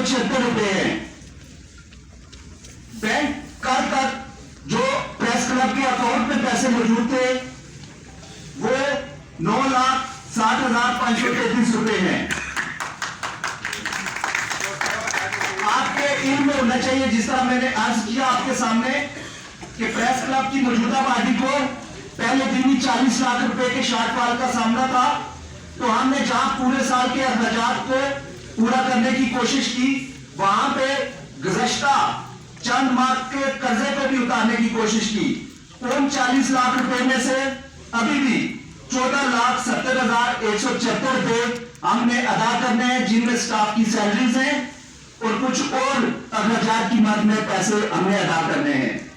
₹176 है। बैंक कल तक जो प्रेस क्लब के अकाउंट में पैसे मौजूद थे वो ₹9,60,533 हैं। आपके इल्म में होना चाहिए, जिस तरह मैंने अर्ज किया आपके सामने कि प्रेस क्लब की मौजूदा आबादी को पहले दिन ही 40 लाख रुपए के शॉर्टफॉल का सामना था, तो हमने जहां पूरे साल के अखराजात को पूरा करने की कोशिश की, वहां पे गुज़श्ता चंद माह के कर्जे को भी उतारने की कोशिश की। उन 40 लाख रुपए में से अभी भी 14,70,176 रुपए हमने अदा करने हैं, जिनमें स्टाफ की सैलरीज हैं और कुछ और अखराजात की मद में पैसे हमने अदा करने हैं।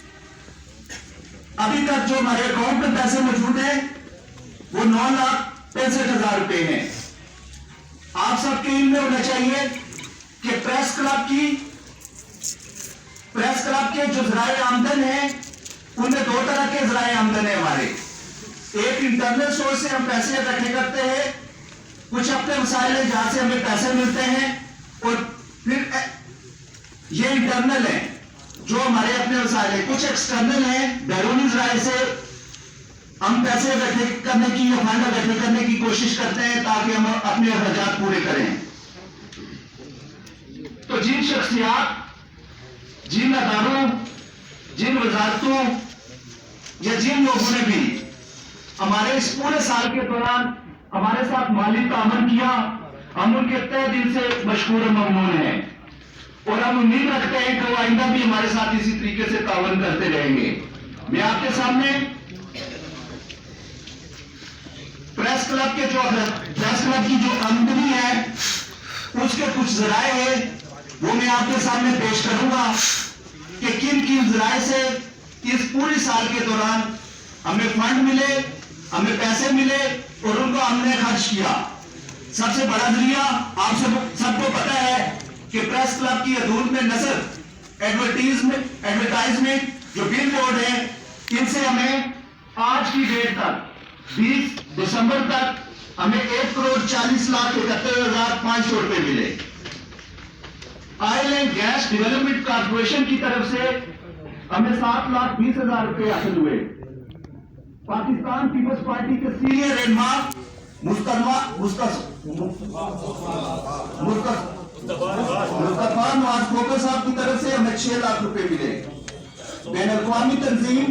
अभी तक जो हमारे अकाउंट में पैसे मौजूद हैं वो 9,65,000 रुपए हैं। आप सबके इल्म में होना चाहिए कि प्रेस क्लब के जो ज़राए आमदन है उनमें दो तरह के ज़राए आमदन है हमारे। एक इंटरनल सोर्स से हम पैसे इकट्ठे करते हैं, कुछ अपने वसाइल है जहां से हमें पैसे मिलते हैं, और फिर ये इंटरनल है जो हमारे अपने वसाइल है। कुछ एक्सटर्नल है, बैरूनी ज़राए से हम पैसे इकट्ठे करने की या फंड इकट्ठे करने की कोशिश करते हैं ताकि हम अपने अखराजात पूरे करें। तो जिन शख्सियात, जिन अदारों, जिन वजारतों या जिन लोगों ने भी हमारे इस पूरे साल के दौरान हमारे साथ माली तामन किया, हम उनके तहे दिल से मशकूर और ममनून हैं और हम उम्मीद रखते हैं कि वो आइंदा भी हमारे साथ इसी तरीके से तावन करते रहेंगे। मैं आपके सामने प्रेस क्लब की जो आमदनी है उसके कुछ ज़राए हैं वो मैं आपके सामने पेश करूंगा कि किन किन ज़राए से इस पूरे साल के दौरान हमें फंड मिले, हमें पैसे मिले और उनको हमने खर्च किया। सबसे बड़ा जरिया आप सबको पता है कि प्रेस क्लब की हदूद में नजर एडवर्टाइजमेंट जो बिल बोर्ड है, इनसे हमें आज की डेट तक 20 दिसंबर तक हमें 1,40,71,500 रुपए मिले। Oil and gas development corporation की तरफ से हमें 7,20,000 रुपए हासिल हुए। पाकिस्तान पीपल्स पार्टी के सीनियर रहनुमा मुस्तफा नवाज खोखर साहब की तरफ से हमें 6 लाख रुपए मिले। बैन अवी तंजीम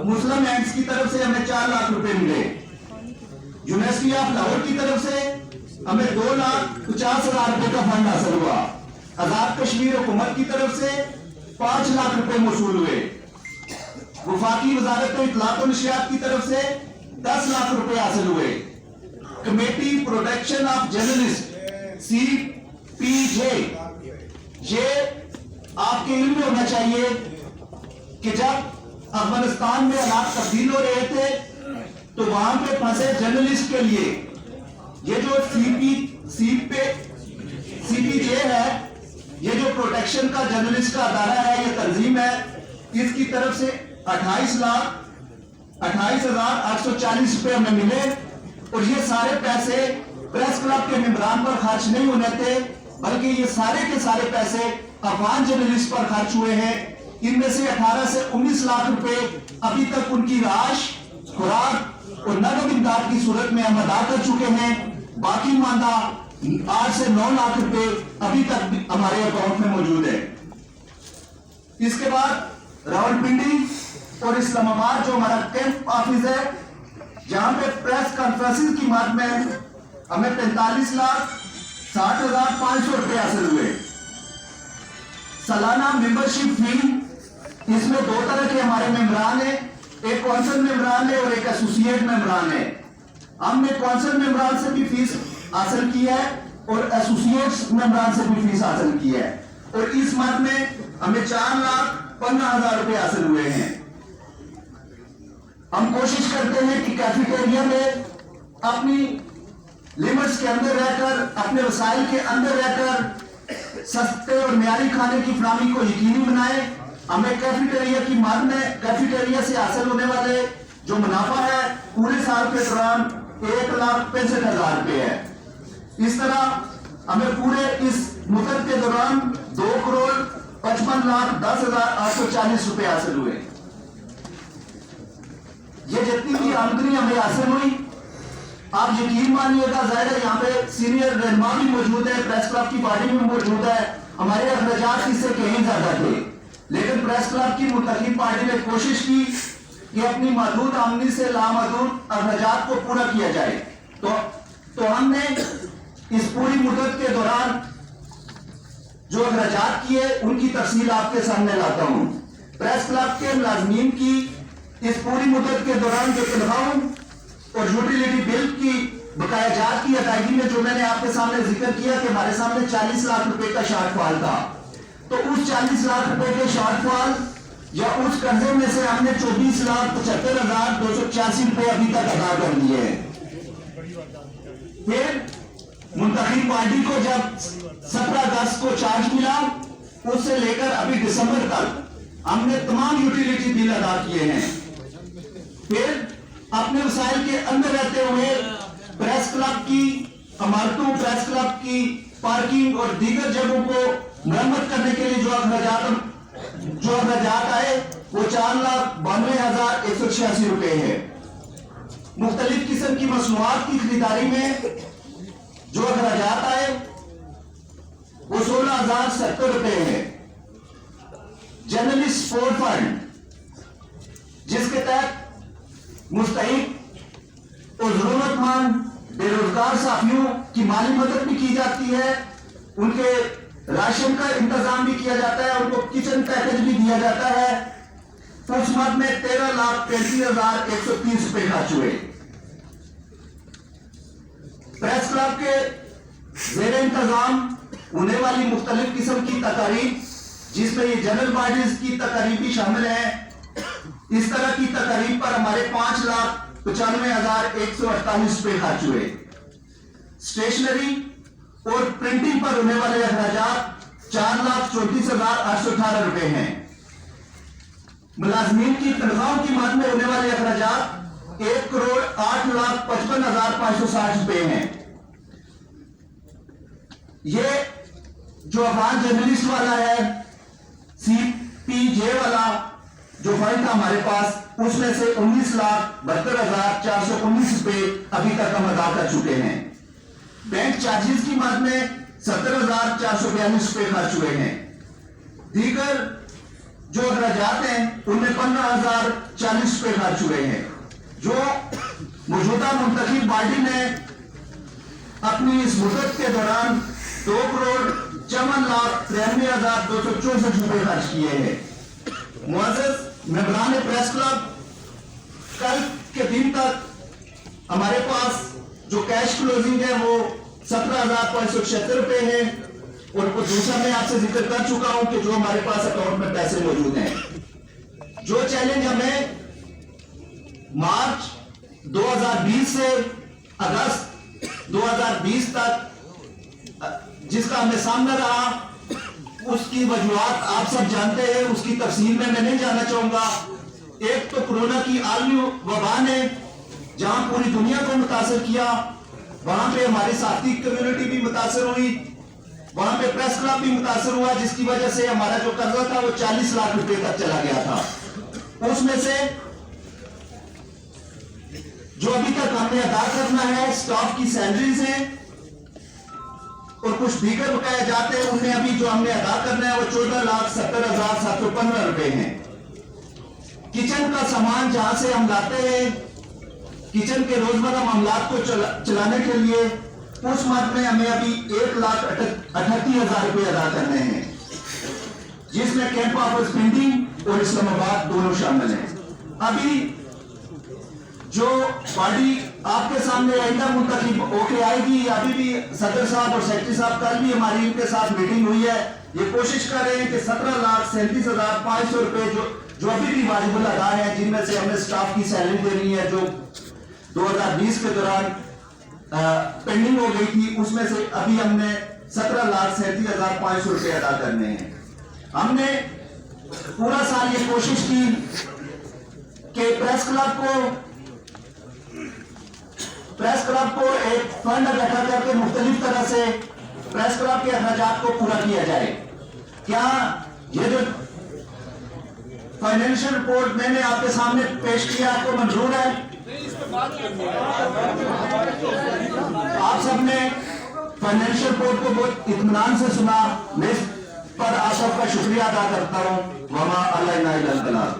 मुस्लिम एंड्स की तरफ से हमें 4 लाख रुपए मिले। यूनिवर्सिटी ऑफ लाहौर की तरफ से हमें 2,50,000 रुपए का फंड हासिल हुआ। आजाद कश्मीर हुकूमत की तरफ से 5 लाख रुपए मौसूल हुए। वफाकी वजारत इत्तलात और नशियात की तरफ से 10 लाख रुपए हासिल हुए। Committee protection of journalist CPJ, ये आपके इल्म में होना चाहिए कि जब अफगानिस्तान में हालात तब्दील हो रहे थे तो वहां पे फंसे जर्नलिस्ट के लिए ये जो CPJ है, ये जो प्रोटेक्शन का जर्नलिस्ट का अदारा है, ये तंजीम है, इसकी तरफ से 28,0840 रुपए हमें मिले। और ये सारे पैसे प्रेस क्लब के मेंबरान पर खर्च नहीं होने थे, बल्कि ये सारे के सारे पैसे अफगान जर्नलिस्ट पर खर्च हुए हैं। इनमें से 18 से 19 लाख रुपए अभी तक उनकी राश, खुराक और नकद इमदाद की सूरत में हम अदा कर चुके हैं। बाकी मानदा 8 से 9 लाख रुपए अभी तक हमारे अकाउंट में मौजूद है। इसके बाद रावलपिंडी और इस्लामाबाद जो हमारा कैंप ऑफिस है, जहां पे प्रेस कॉन्फ्रेंसिस की मद में हमें 45,60,500 रुपए हासिल हुए। सालाना मेंबरशिप फी, इसमें 2 तरह के हमारे मेंबरान है, एक कौंसिल मेंबरान है और एक एसोसिएट मेंबरान है। हमने कौंसिल मेंबरान से भी फीस हासिल की है और एसोसिएट मेंबरान से भी फीस हासिल की है, और इस मद में हमें 4,15,000 रुपए हासिल हुए हैं। हम कोशिश करते हैं कि कैफेटेरिया में अपनी लिमिट्स के अंदर रहकर, अपने वसाइल के अंदर रहकर सस्ते और मियारी खाने की फराहमी को यकीनी बनाए। हमें कैफेटेरिया की मद में कैफेटेरिया से हासिल होने वाले जो मुनाफा है पूरे साल के दौरान 1,65,000 रुपए है। इस तरह हमें पूरे इस मुद्दत के दौरान 2,55,10,840 रुपए हासिल हुए। ये जितनी भी आमदनी हमें हासिल हुई, आप यकीन मानिएगा, जाहिर है यहाँ पे सीनियर रहनुमा भी मौजूद है, प्रेस क्लब की बॉडी भी मौजूद है, हमारे अखराजात इससे कहीं ज्यादा थे, लेकिन प्रेस क्लब की मुंतखब पार्टी ने कोशिश की कि अपनी महदूद आमदनी से लामहदूद अखराजात को पूरा किया जाए। तो हमने इस पूरी मुद्दत के दौरान जो अखराजात किए उनकी तफसील आपके सामने लाता हूं। प्रेस क्लब के मुलाजमीन की इस पूरी मुद्दत के दौरान जो तनख्वाहों और यूटिलिटी बिल की बकायाजात की अदायगी में जो मैंने आपके सामने जिक्र किया कि हमारे सामने 40 लाख रुपए का शॉर्टफॉल था, तो उस 40 लाख रुपए के शॉर्टफॉल या उस कर्जे में से हमने 24,75,286 रुपए अभी तक अदा कर दिए हैं। फिर मुंतखब पार्टी को जब 17 अगस्त को चार्ज मिला, उससे लेकर अभी दिसंबर तक हमने तमाम यूटिलिटी बिल अदा किए हैं। फिर अपने वसाइल के अंदर रहते हुए प्रेस क्लब की इमारतों, प्रेस क्लब की पार्किंग और दीगर जगहों को मरम्मत करने के लिए जो अखराजात आए वो 4,92,186 रुपए है। मुख्तलिफ किस्म की मसनूआत की खरीदारी में जो अखराजात आए वो 16,070 रुपए है। जर्नलिस्ट सपोर्ट फंड, जिसके तहत मुस्तहिक और जरूरतमंद बेरोजगार साथियों की माली मदद भी की जाती है, उनके राशन का इंतजाम भी किया जाता है, उनको किचन पैकेज भी दिया जाता है। उस मद में 13,33,130 रुपए खर्च हुए। प्रेस क्लब के जेर इंतजाम होने वाली मुख्तलिफ किस्म की तकारीब, जिसमें ये जनरल बॉडीज की तकारीब भी शामिल है, इस तरह की तकारीब पर हमारे 5,95,148 रुपए खर्च हुए। स्टेशनरी और प्रिंटिंग पर होने वाले अखराजात 4,34,818 रुपए हैं। मुलाजमीन की तनख्वाहों की मद में होने वाले अखराजात 1,08,55,560 रुपए हैं। ये जो अफगान जर्नलिस्ट वाला है, CPJ वाला जो फंड था हमारे पास, उसमें से 19,72,419 रुपए अभी तक हम अदा कर चुके हैं। बैंक चार्जेस की मद में 17,442 रुपए खर्च हुए हैं। दीगर जो अखराजात हैं उनमें 15,040 रुपए खर्च हुए हैं। जो मौजूदा मुंतखब बॉडी ने अपनी इस मुद्दत के दौरान 2,54,93,264 रुपए खर्च किए हैं। मुअज़्ज़ज़ मेंबरान प्रेस क्लब, कल के दिन तक हमारे पास जो कैश क्लोजिंग है वो 17,576 रुपए है, और दूसरा मैं आपसे जिक्र कर चुका हूं कि जो हमारे पास अकाउंट में पैसे मौजूद हैं। जो चैलेंज हमें मार्च 2020 से अगस्त 2020 तक जिसका हमें सामना रहा, उसकी वजूहात आप सब जानते हैं, उसकी तफसील में मैं नहीं जाना चाहूंगा। एक तो कोरोना की आलमी वबा ने जहां पूरी दुनिया को मुतासर किया, वहां पे हमारी साथी कम्युनिटी भी मुतासर हुई, वहां पे प्रेस क्लब भी मुतासर हुआ, जिसकी वजह से हमारा जो कर्जा था वो 40 लाख रुपए तक चला गया था। उसमें से जो अभी तक हमने अदा करना है स्टाफ की सैलरीज है और कुछ दीगर बकाया जाते हैं, उनमें अभी जो हमने अदा करना है वो 14,70,715 रुपए हैं। किचन का सामान जहां से हम लाते हैं किचन के रोजमर्रा मामलात को चलाने के लिए, उस मद में हमें अभी 1,38,000 रुपए अदा करने हैं, जिसमें कैंप ऑफिस पिंडी और इस्लामाबाद दोनों शामिल हैं। अभी जो बॉडी आपके सामने आइंदा मुंतखब होके आएगी, अभी भी सदर साहब और सेक्रेटरी साहब, कल भी हमारी इनके साथ मीटिंग हुई है, ये कोशिश कर रहे हैं कि 17,37,500 रुपए जो अभी भी वाजिबुल अदा है, जिनमें से हमें स्टाफ की सैलरी देनी है जो 2020 के दौरान पेंडिंग हो गई थी, उसमें से अभी हमने 17,37,500 रुपए अदा करने हैं। हमने पूरा साल ये कोशिश की कि प्रेस क्लब को एक फंड इकट्ठा करके मुख्तलिफ तरह से प्रेस क्लब के अखराजात को पूरा किया जाए। क्या ये जो फाइनेंशियल रिपोर्ट मैंने आपके सामने पेश किया आपको मंजूर है? आप सबने फाइनेंशियल रिपोर्ट को बहुत इत्मीनान से सुना। मैं इस पर आप सबका शुक्रिया अदा करता हूं। वमा अलैना इल्लल बलाग।